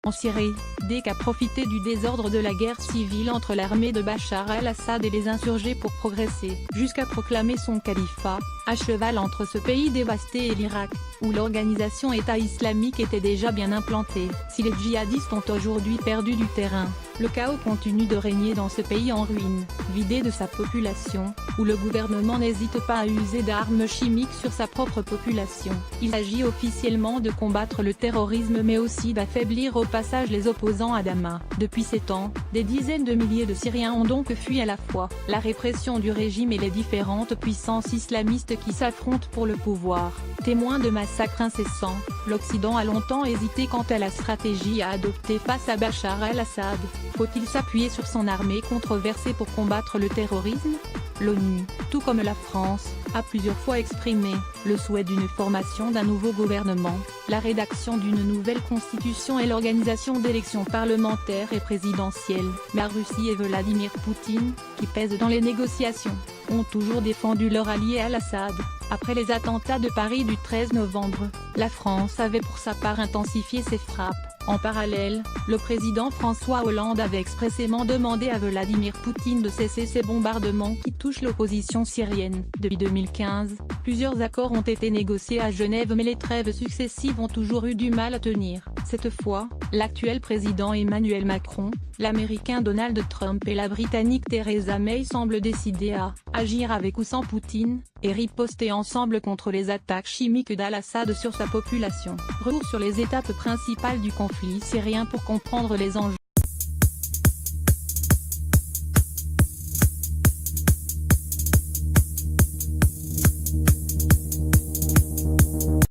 En Syrie, dès qu'a profité du désordre de la guerre civile entre l'armée de Bachar el-Assad et les insurgés pour progresser, jusqu'à proclamer son califat, à cheval entre ce pays dévasté et l'Irak, où l'organisation État islamique était déjà bien implantée. Si les djihadistes ont aujourd'hui perdu du terrain, le chaos continue de régner dans ce pays en ruine, vidé de sa population, où le gouvernement n'hésite pas à user d'armes chimiques sur sa propre population. Il s'agit officiellement de combattre le terrorisme mais aussi d'affaiblir au passage les opposants à Damas. Depuis 7 ans, des dizaines de milliers de Syriens ont donc fui à la fois la répression du régime et les différentes puissances islamistes qui s'affrontent pour le pouvoir. Témoin de massacres incessants, l'Occident a longtemps hésité quant à la stratégie à adopter face à Bachar el-Assad. Faut-il s'appuyer sur son armée controversée pour combattre le terrorisme? L'ONU, tout comme la France, a plusieurs fois exprimé le souhait d'une formation d'un nouveau gouvernement, la rédaction d'une nouvelle constitution et l'organisation d'élections parlementaires et présidentielles. Mais la Russie et Vladimir Poutine, qui pèsent dans les négociations, ont toujours défendu leur allié al-Assad. Après les attentats de Paris du 13 novembre, la France avait pour sa part intensifié ses frappes. En parallèle, le président François Hollande avait expressément demandé à Vladimir Poutine de cesser ces bombardements qui touchent l'opposition syrienne. Depuis 2015, plusieurs accords ont été négociés à Genève mais les trêves successives ont toujours eu du mal à tenir. Cette fois, l'actuel président Emmanuel Macron, l'américain Donald Trump et la britannique Theresa May semblent décidés à agir avec ou sans Poutine, et riposter ensemble contre les attaques chimiques d'al-Assad sur sa population. Retour sur les étapes principales du conflit syrien pour comprendre les enjeux.